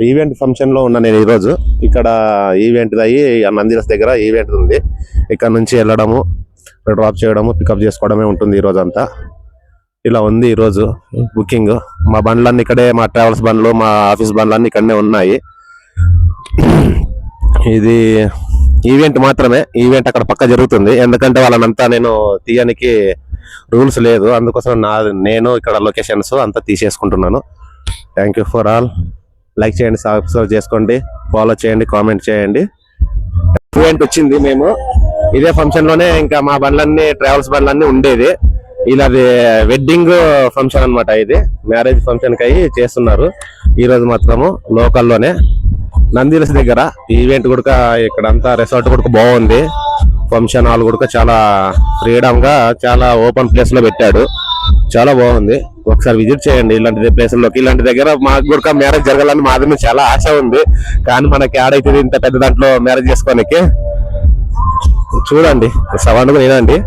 Event function లో ఉన్నా నేను ఈరోజు. ఇక్కడ ఈవెంట్ అయ్యి నందిరస్ దగ్గర ఈవెంట్ ఉంది. ఇక్కడ నుంచి వెళ్ళడము, డ్రాప్ చేయడము, పికప్ చేసుకోవడమే ఉంటుంది ఈ రోజు అంతా. ఇలా ఉంది ఈ రోజు బుకింగ్. మా బండ్లన్నీ ఇక్కడే, మా ట్రావెల్స్ బండ్లు, మా ఆఫీస్ బండ్లన్నీ ఇక్కడనే ఉన్నాయి. ఇది ఈవెంట్ మాత్రమే. ఈవెంట్ అక్కడ పక్క జరుగుతుంది. ఎందుకంటే వాళ్ళనంతా నేను తీయడానికి రూల్స్ లేదు, అందుకోసం నేను ఇక్కడ లొకేషన్స్ అంతా తీసేసుకుంటున్నాను. Thank you for all. Like చేయండి, సబ్స్క్రైబ్ చేసుకోండి, ఫాలో చేయండి, కామెంట్ చేయండి. ఈవెంట్ వచ్చింది, మేము ఇదే ఫంక్షన్ లోనే ఇంకా మా బండ్లన్నీ, ట్రావెల్స్ బండ్లన్నీ ఉండేది. ఇలాది వెడ్డింగ్ ఫంక్షన్ అన్నమాట. ఇది మ్యారేజ్ ఫంక్షన్ కి అయ్యి చేస్తున్నారు. ఈ రోజు మాత్రము లోకల్లోనే నందిరస్ దగ్గర ఈవెంట్ కూడా. ఇక్కడ అంతా రిసార్ట్ కూడా బాగుంది. ఫంక్షన్ హాల్ కూడా చాలా ఫ్రీడమ్ గా, చాలా ఓపెన్ ప్లేస్ లో పెట్టాడు. చాలా బాగుంది. ఒకసారి విజిట్ చేయండి ఇలాంటి ప్లేసుల్లోకి. ఇలాంటి దగ్గర మాకు కూడా మ్యారేజ్ జరగాలని మాత్రమే చాలా ఆశ ఉంది. కానీ మనకి ఆడైతుంది ఇంత పెద్ద దాంట్లో మ్యారేజ్ చేసుకోనికి. చూడండి, సవాండ్ వినండి.